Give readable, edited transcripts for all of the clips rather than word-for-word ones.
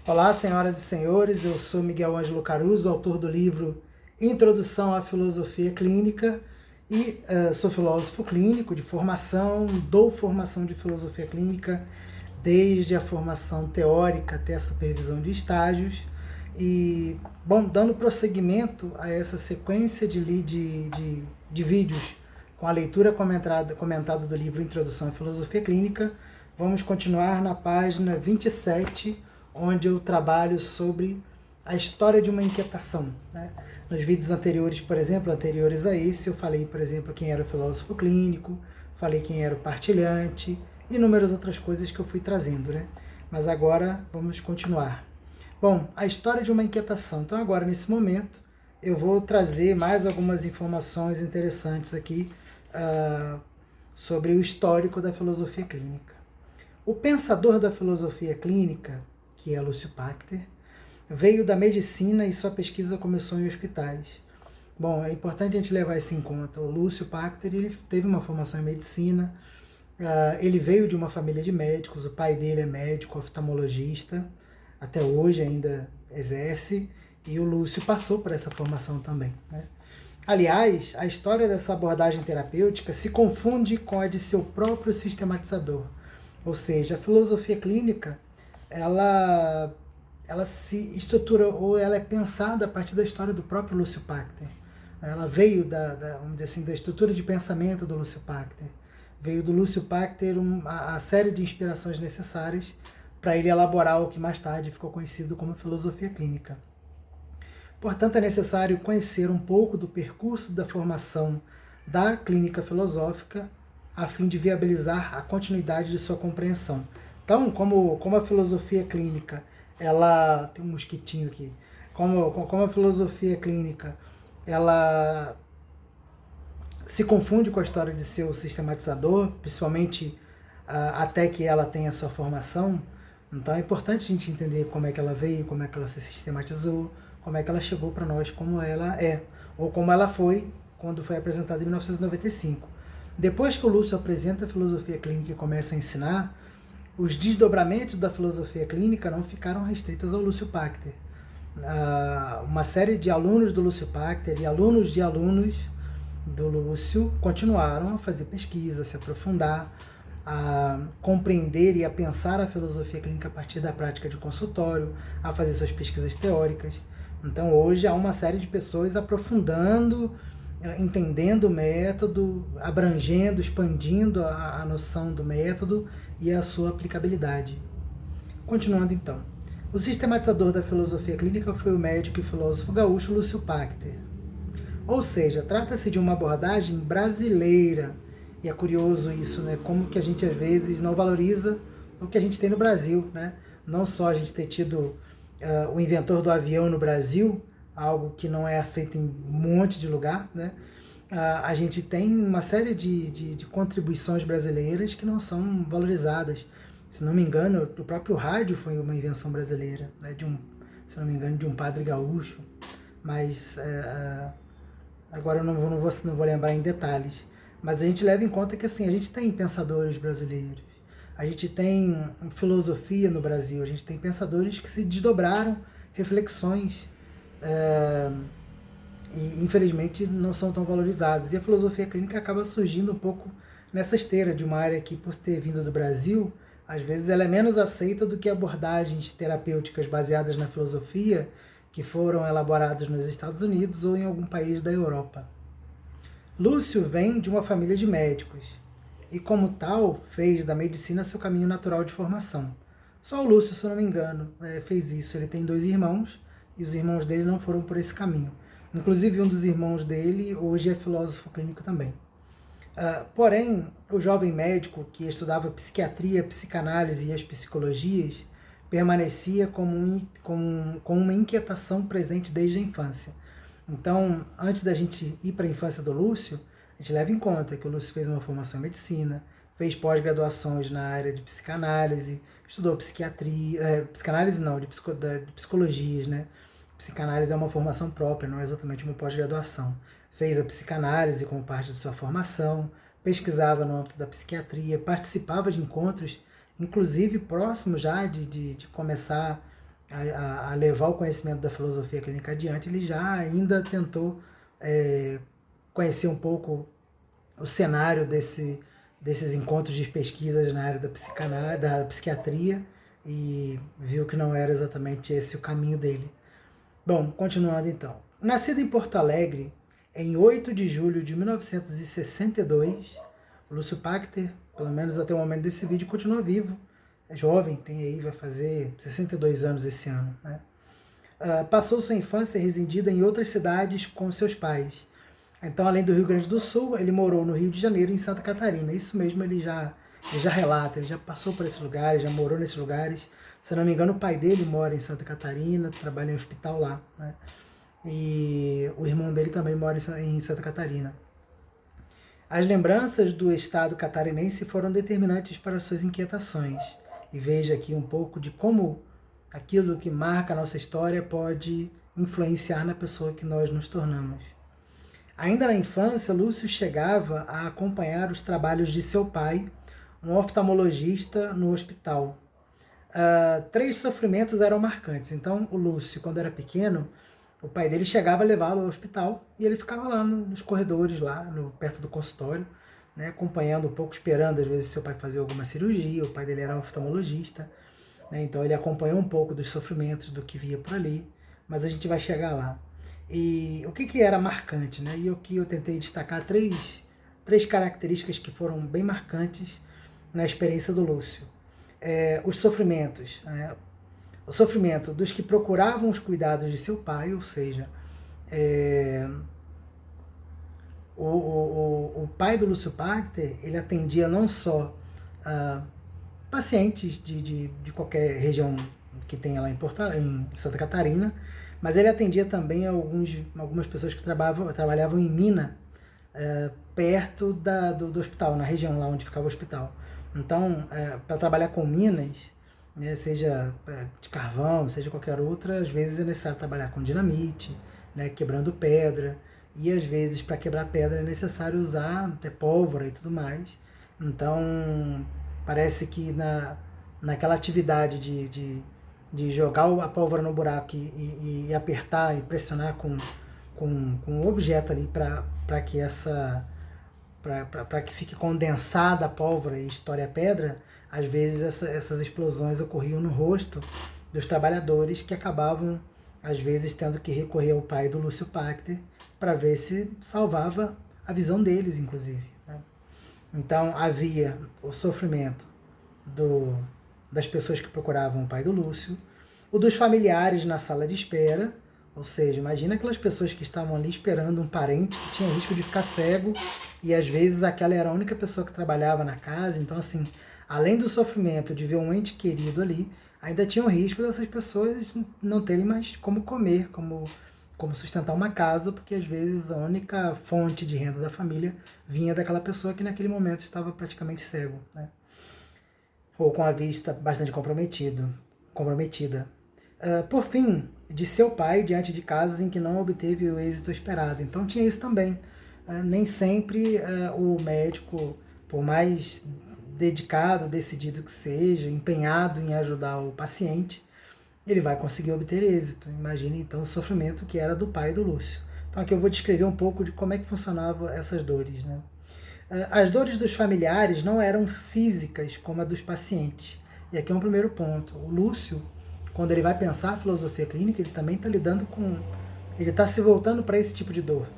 Olá, senhoras e senhores, eu sou Miguel Ângelo Caruso, autor do livro Introdução à Filosofia Clínica e sou filósofo clínico de formação, dou formação de filosofia clínica desde a formação teórica até a supervisão de estágios e, bom, dando prosseguimento a essa sequência de vídeos com a leitura comentada do livro Introdução à Filosofia Clínica, vamos continuar na página 27, onde eu trabalho sobre a história de uma inquietação. Né? Nos vídeos anteriores, por exemplo, anteriores a esse, eu falei, por exemplo, quem era o filósofo clínico, falei quem era o partilhante e inúmeras outras coisas que eu fui trazendo. Né? Mas agora vamos continuar. Bom, a história de uma inquietação. Então agora, nesse momento, eu vou trazer mais algumas informações interessantes aqui sobre o histórico da filosofia clínica. O pensador da filosofia clínica, que é Lúcio Pachter, veio da medicina e sua pesquisa começou em hospitais. Bom, é importante a gente levar isso em conta. O Lúcio Pachter, ele teve uma formação em medicina, ele veio de uma família de médicos, o pai dele é médico, oftalmologista, até hoje ainda exerce, e o Lúcio passou por essa formação também. Né? Aliás, a história dessa abordagem terapêutica se confunde com a de seu próprio sistematizador. Ou seja, a filosofia clínica, ela se estrutura, ou ela é pensada a partir da história do próprio Lúcio Pachter. Ela veio vamos dizer assim, da estrutura de pensamento do Lúcio Pachter. Veio do Lúcio Pachter a série de inspirações necessárias para ele elaborar o que mais tarde ficou conhecido como filosofia clínica. Portanto, é necessário conhecer um pouco do percurso da formação da clínica filosófica a fim de viabilizar a continuidade de sua compreensão. Então, como a filosofia clínica, ela... Tem um mosquitinho aqui. Como a filosofia clínica, ela se confunde com a história de seu sistematizador, principalmente até que ela tenha a sua formação, então é importante a gente entender como é que ela veio, como é que ela se sistematizou, como é que ela chegou para nós, como ela é, ou como ela foi quando foi apresentada em 1995. Depois que o Lúcio apresenta a filosofia clínica e começa a ensinar, os desdobramentos da filosofia clínica não ficaram restritos ao Lúcio Pachter. Uma série de alunos do Lúcio Pachter e alunos de alunos do Lúcio continuaram a fazer pesquisa, a se aprofundar, a compreender e a pensar a filosofia clínica a partir da prática de consultório, a fazer suas pesquisas teóricas. Então hoje há uma série de pessoas aprofundando, entendendo o método, abrangendo, expandindo a noção do método e a sua aplicabilidade. Continuando então. O sistematizador da filosofia clínica foi o médico e filósofo gaúcho Lúcio Pachter. Ou seja, trata-se de uma abordagem brasileira. E é curioso isso, né? Como que a gente às vezes não valoriza o que a gente tem no Brasil, né? Não só a gente ter tido o inventor do avião no Brasil, algo que não é aceito em um monte de lugar, né? A gente tem uma série de contribuições brasileiras que não são valorizadas. Se não me engano, o próprio rádio foi uma invenção brasileira, né? Se não me engano, de um padre gaúcho, mas agora eu não vou lembrar em detalhes. Mas a gente leva em conta que assim, a gente tem pensadores brasileiros, a gente tem filosofia no Brasil, a gente tem pensadores que se desdobraram, reflexões, e infelizmente não são tão valorizados. E a filosofia clínica acaba surgindo um pouco nessa esteira de uma área que, por ter vindo do Brasil, às vezes ela é menos aceita do que abordagens terapêuticas baseadas na filosofia que foram elaboradas nos Estados Unidos ou em algum país da Europa. Lúcio vem de uma família de médicos e, como tal, fez da medicina seu caminho natural de formação. Só o Lúcio, se eu não me engano, fez isso. Ele tem 2 irmãos e os irmãos dele não foram por esse caminho. Inclusive, um dos irmãos dele hoje é filósofo clínico também. Porém, o jovem médico que estudava psiquiatria, psicanálise e as psicologias permanecia com uma inquietação presente desde a infância. Então, antes da gente ir para a infância do Lúcio, a gente leva em conta que o Lúcio fez uma formação em medicina, fez pós-graduações na área de psicanálise, estudou psiquiatria, psicanálise não, de psicologias, né? Psicanálise é uma formação própria, não é exatamente uma pós-graduação. Fez a psicanálise como parte de sua formação, pesquisava no âmbito da psiquiatria, participava de encontros, inclusive próximo já de começar a levar o conhecimento da filosofia clínica adiante, ele já ainda tentou conhecer um pouco o cenário desses encontros de pesquisas na área da psiquiatria, e viu que não era exatamente esse o caminho dele. Bom, continuando então. Nascido em Porto Alegre, em 8 de julho de 1962, o Lúcio Pachter, pelo menos até o momento desse vídeo, continua vivo. É jovem, vai fazer 62 anos esse ano, né? Passou sua infância residindo em outras cidades com seus pais. Então, além do Rio Grande do Sul, ele morou no Rio de Janeiro e em Santa Catarina. Isso mesmo ele já relata, ele já passou por esses lugares, já morou nesses lugares. Se não me engano, o pai dele mora em Santa Catarina, trabalha em um hospital lá, né? E o irmão dele também mora em Santa Catarina. As lembranças do estado catarinense foram determinantes para suas inquietações. E veja aqui um pouco de como aquilo que marca a nossa história pode influenciar na pessoa que nós nos tornamos. Ainda na infância, Lúcio chegava a acompanhar os trabalhos de seu pai, um oftalmologista, no hospital. 3 sofrimentos eram marcantes. Então, o Lúcio, quando era pequeno, o pai dele chegava a levá-lo ao hospital e ele ficava lá nos corredores, lá perto do consultório, né, acompanhando um pouco, esperando às vezes seu pai fazer alguma cirurgia. O pai dele era oftalmologista, né, então ele acompanhou um pouco dos sofrimentos, do que via por ali, mas a gente vai chegar lá. E o que era marcante, né? E aqui eu tentei destacar três características que foram bem marcantes na experiência do Lúcio. Os sofrimentos, né? O sofrimento dos que procuravam os cuidados de seu pai, ou seja, o pai do Lúcio Pachter, ele atendia não só pacientes de qualquer região que tenha lá em Santa Catarina, mas ele atendia também algumas pessoas que trabalhavam em mina, perto do hospital, na região lá onde ficava o hospital. Então, para trabalhar com minas, né, seja de carvão, seja qualquer outra, às vezes é necessário trabalhar com dinamite, né, quebrando pedra, e às vezes para quebrar pedra é necessário usar até pólvora e tudo mais. Então, parece que naquela atividade de jogar a pólvora no buraco e apertar e pressionar com um objeto ali para que fique condensada a pólvora e estoure a pedra, às vezes essas explosões ocorriam no rosto dos trabalhadores, que acabavam, às vezes, tendo que recorrer ao pai do Lúcio Pachter para ver se salvava a visão deles, inclusive, né? Então, havia o sofrimento das pessoas que procuravam o pai do Lúcio, o dos familiares na sala de espera, ou seja, imagina aquelas pessoas que estavam ali esperando um parente que tinha risco de ficar cego, e às vezes aquela era a única pessoa que trabalhava na casa. Então, assim, além do sofrimento de ver um ente querido ali, ainda tinha o risco dessas pessoas não terem mais como comer, como sustentar uma casa, porque às vezes a única fonte de renda da família vinha daquela pessoa que naquele momento estava praticamente cego, né? Ou com a vista bastante comprometida. Por fim, de seu pai diante de casos em que não obteve o êxito esperado. Então tinha isso também. Nem sempre o médico, por mais dedicado, decidido que seja, empenhado em ajudar o paciente, ele vai conseguir obter êxito. Imagine então o sofrimento que era do pai do Lúcio. Então aqui eu vou descrever um pouco de como é que funcionavam essas dores, né? As dores dos familiares não eram físicas como a dos pacientes. E aqui é um primeiro ponto. O Lúcio, quando ele vai pensar a filosofia clínica, ele também está lidando com... ele está se voltando para esse tipo de dor.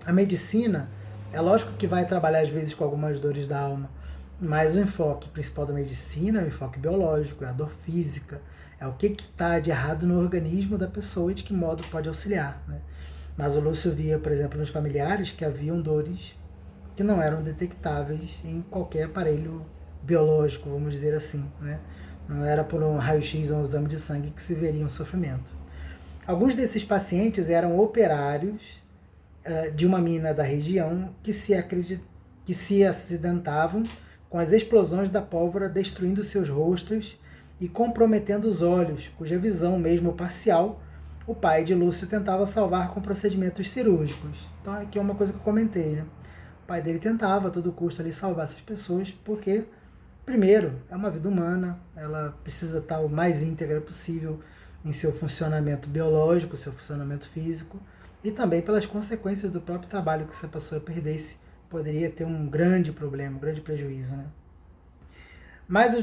A medicina, é lógico que vai trabalhar às vezes com algumas dores da alma, mas o enfoque principal da medicina é o enfoque biológico, é a dor física, é o que está de errado no organismo da pessoa e de que modo pode auxiliar, né? Mas o Lúcio via, por exemplo, nos familiares que haviam dores que não eram detectáveis em qualquer aparelho biológico, vamos dizer assim, né? Não era por um raio-x ou um exame de sangue que se veria um sofrimento. Alguns desses pacientes eram operários de uma mina da região que se acidentavam com as explosões da pólvora, destruindo seus rostos e comprometendo os olhos, cuja visão, mesmo parcial, o pai de Lúcio tentava salvar com procedimentos cirúrgicos. Então aqui é uma coisa que eu comentei, né? O pai dele tentava a todo custo ali salvar essas pessoas, porque, primeiro, é uma vida humana, ela precisa estar o mais íntegra possível, em seu funcionamento biológico, seu funcionamento físico, e também pelas consequências do próprio trabalho que essa pessoa perdesse, poderia ter um grande problema, um grande prejuízo, né? Mas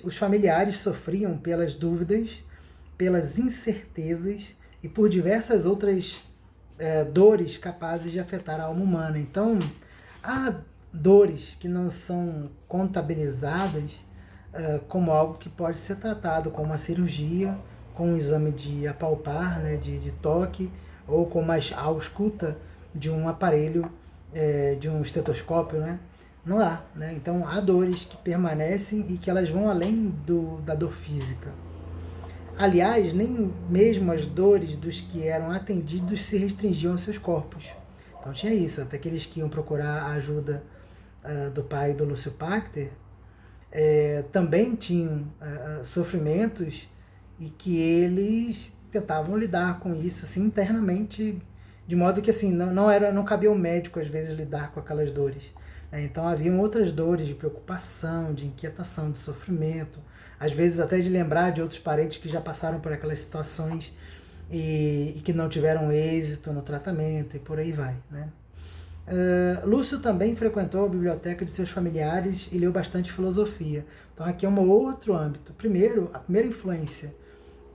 os familiares sofriam pelas dúvidas, pelas incertezas e por diversas outras dores capazes de afetar a alma humana. Então, há dores que não são contabilizadas como algo que pode ser tratado com uma cirurgia, com um exame de apalpar, né, de toque, ou com a ausculta de um aparelho, de um estetoscópio, né? Não há, né? Então há dores que permanecem e que elas vão além da dor física. Aliás, nem mesmo as dores dos que eram atendidos se restringiam aos seus corpos. Então tinha isso, até aqueles que iam procurar a ajuda do pai do Lúcio Pachter também tinham sofrimentos e que eles tentavam lidar com isso assim, internamente, de modo que assim, não cabia ao médico às vezes lidar com aquelas dores. Então haviam outras dores de preocupação, de inquietação, de sofrimento, às vezes até de lembrar de outros parentes que já passaram por aquelas situações e que não tiveram êxito no tratamento e por aí vai, né? Lúcio também frequentou a biblioteca de seus familiares e leu bastante filosofia. Então aqui é um outro âmbito. Primeiro, a primeira influência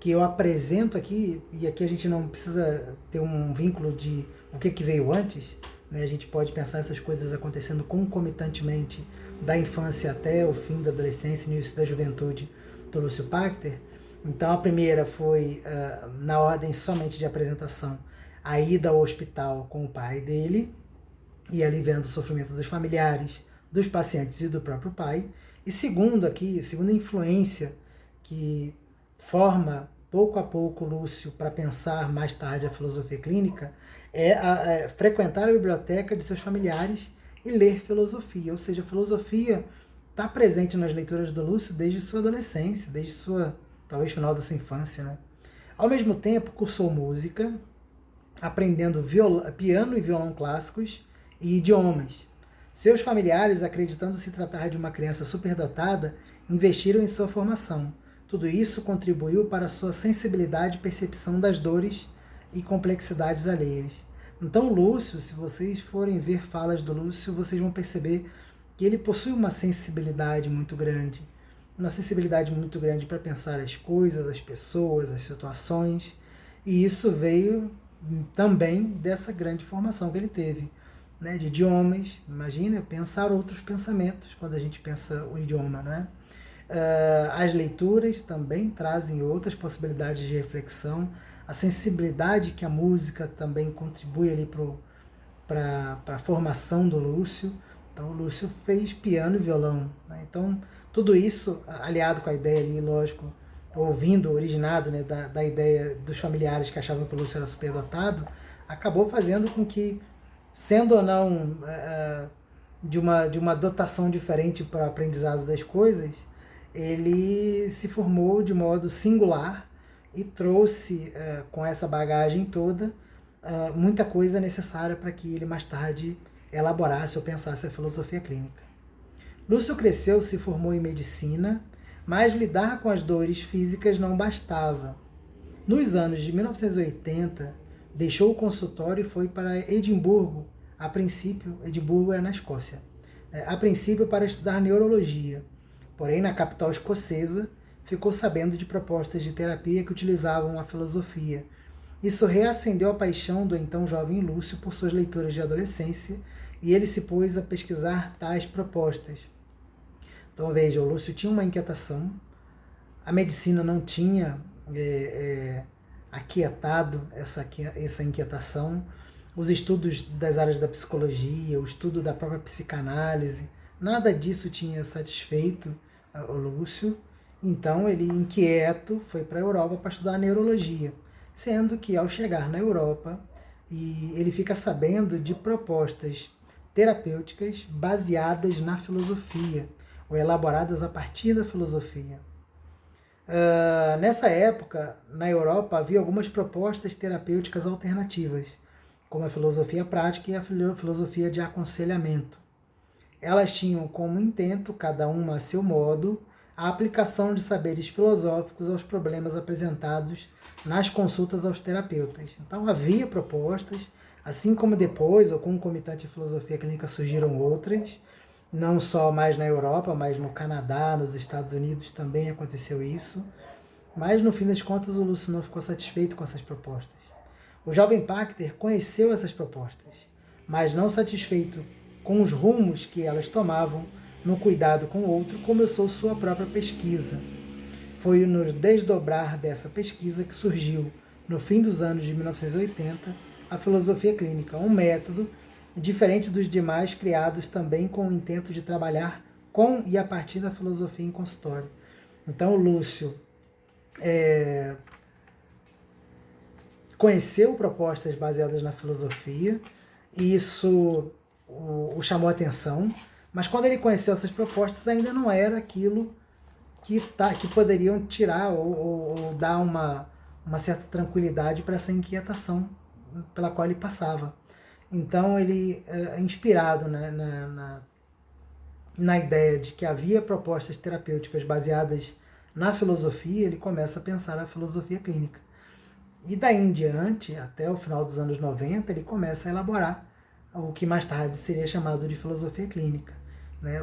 que eu apresento aqui, e aqui a gente não precisa ter um vínculo de o que veio antes, né? A gente pode pensar essas coisas acontecendo concomitantemente da infância até o fim da adolescência e início da juventude do Lúcio Pachter. Então a primeira foi, na ordem somente de apresentação, a ida ao hospital com o pai dele, e ali vendo o sofrimento dos familiares, dos pacientes e do próprio pai. E segundo aqui, segunda influência que forma pouco a pouco Lúcio para pensar mais tarde a filosofia clínica, é frequentar a biblioteca de seus familiares e ler filosofia. Ou seja, a filosofia está presente nas leituras do Lúcio desde sua adolescência, desde talvez final da sua infância, né? Ao mesmo tempo, cursou música, aprendendo piano e violão clássicos e idiomas. Seus familiares, acreditando se tratar de uma criança superdotada, investiram em sua formação. Tudo isso contribuiu para a sua sensibilidade e percepção das dores e complexidades alheias. Então, Lúcio, se vocês forem ver falas do Lúcio, vocês vão perceber que ele possui uma sensibilidade muito grande para pensar as coisas, as pessoas, as situações, e isso veio também dessa grande formação que ele teve, né, de idiomas. Imagina pensar outros pensamentos quando a gente pensa o idioma, não é? As leituras também trazem outras possibilidades de reflexão, a sensibilidade que a música também contribui ali para a formação do Lúcio. Então o Lúcio fez piano e violão, né? Então tudo isso aliado com a ideia ali, lógico, originado, né, da ideia dos familiares que achavam que o Lúcio era superdotado, acabou fazendo com que, sendo ou não de uma dotação diferente para o aprendizado das coisas, ele se formou de modo singular e trouxe com essa bagagem toda muita coisa necessária para que ele mais tarde elaborasse ou pensasse a filosofia clínica. Lúcio cresceu, se formou em medicina, mas lidar com as dores físicas não bastava. Nos anos de 1980, deixou o consultório e foi para Edimburgo. A princípio, Edimburgo é na Escócia. A princípio para estudar neurologia. Porém, na capital escocesa, ficou sabendo de propostas de terapia que utilizavam a filosofia. Isso reacendeu a paixão do então jovem Lúcio por suas leituras de adolescência e ele se pôs a pesquisar tais propostas. Então veja, o Lúcio tinha uma inquietação, a medicina não tinha aquietado essa inquietação, os estudos das áreas da psicologia, o estudo da própria psicanálise, nada disso tinha satisfeito o Lúcio. Então ele, inquieto, foi para a Europa para estudar neurologia, sendo que ao chegar na Europa, ele fica sabendo de propostas terapêuticas baseadas na filosofia, ou elaboradas a partir da filosofia. Nessa época, na Europa, havia algumas propostas terapêuticas alternativas, como a filosofia prática e a filosofia de aconselhamento. Elas tinham como intento, cada uma a seu modo, a aplicação de saberes filosóficos aos problemas apresentados nas consultas aos terapeutas. Então havia propostas, assim como depois, ou concomitante à filosofia clínica, surgiram outras, não só mais na Europa, mas no Canadá, nos Estados Unidos também aconteceu isso. Mas no fim das contas o Lúcio não ficou satisfeito com essas propostas. O jovem Pachter conheceu essas propostas, mas não satisfeito com os rumos que elas tomavam no cuidado com o outro, começou sua própria pesquisa. Foi no desdobrar dessa pesquisa que surgiu, no fim dos anos de 1980, a filosofia clínica, um método diferente dos demais criados também com o intento de trabalhar com e a partir da filosofia em consultório. Então o Lúcio conheceu propostas baseadas na filosofia, e isso o chamou a atenção, mas quando ele conheceu essas propostas ainda não era aquilo que poderiam tirar ou dar uma certa tranquilidade para essa inquietação pela qual ele passava. Então ele, inspirado na ideia de que havia propostas terapêuticas baseadas na filosofia, ele começa a pensar a filosofia clínica. E daí em diante, até o final dos anos 90, ele começa a elaborar o que mais tarde seria chamado de filosofia clínica.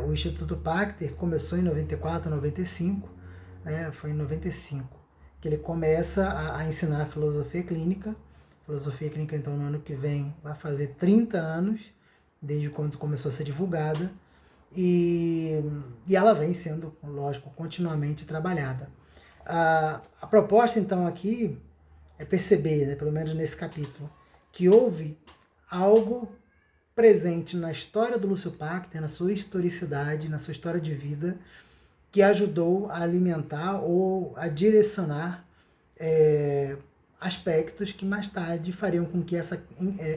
O Instituto Pachter começou em 94, 95, foi em 95 que ele começa a ensinar a filosofia clínica. Filosofia clínica, então, no ano que vem vai fazer 30 anos, desde quando começou a ser divulgada, e ela vem sendo, lógico, continuamente trabalhada. A proposta, então, aqui é perceber, pelo menos nesse capítulo, que houve algo presente na história do Lúcio Pachter, na sua historicidade, na sua história de vida, que ajudou a alimentar ou a direcionar aspectos que mais tarde fariam com que essa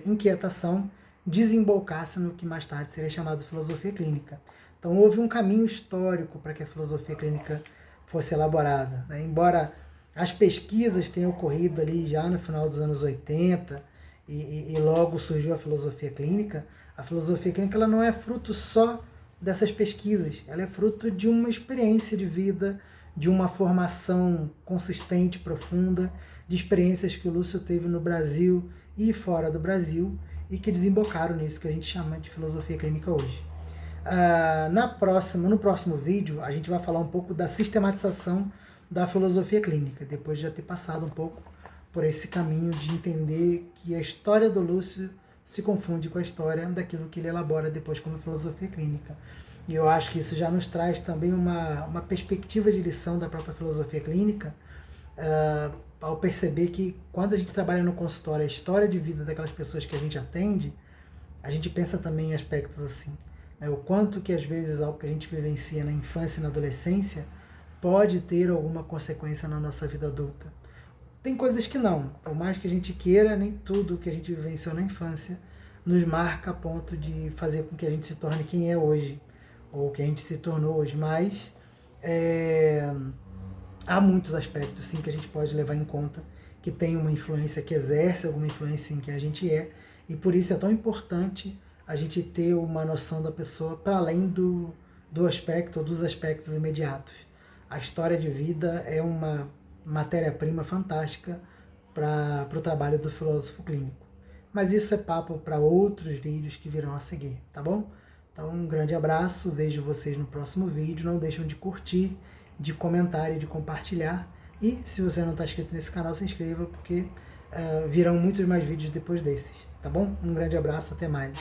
inquietação desembocasse no que mais tarde seria chamado de filosofia clínica. Então houve um caminho histórico para que a filosofia clínica fosse elaborada. Embora as pesquisas tenham ocorrido ali já no final dos anos 80 e logo surgiu a filosofia clínica ela não é fruto só dessas pesquisas, ela é fruto de uma experiência de vida, de uma formação consistente, profunda, de experiências que o Lúcio teve no Brasil e fora do Brasil e que desembocaram nisso que a gente chama de filosofia clínica hoje. No próximo vídeo, a gente vai falar um pouco da sistematização da filosofia clínica, depois de já ter passado um pouco por esse caminho de entender que a história do Lúcio se confunde com a história daquilo que ele elabora depois como filosofia clínica. E eu acho que isso já nos traz também uma perspectiva de lição da própria filosofia clínica, ao perceber que quando a gente trabalha no consultório a história de vida daquelas pessoas que a gente atende, a gente pensa também em aspectos assim. O quanto que às vezes algo que a gente vivencia na infância e na adolescência pode ter alguma consequência na nossa vida adulta. Tem coisas que não, por mais que a gente queira, nem tudo que a gente vivenciou na infância nos marca a ponto de fazer com que a gente se torne quem é hoje, ou que a gente se tornou hoje, mas há muitos aspectos sim que a gente pode levar em conta, que tem uma influência, que exerce alguma influência em quem a gente é, e por isso é tão importante a gente ter uma noção da pessoa para além do aspecto ou dos aspectos imediatos. A história de vida é uma matéria-prima fantástica para o trabalho do filósofo clínico. Mas isso é papo para outros vídeos que virão a seguir, tá bom? Então um grande abraço, vejo vocês no próximo vídeo, não deixem de curtir, de comentar e de compartilhar. E se você não está inscrito nesse canal, se inscreva, porque virão muitos mais vídeos depois desses, tá bom? Um grande abraço, até mais.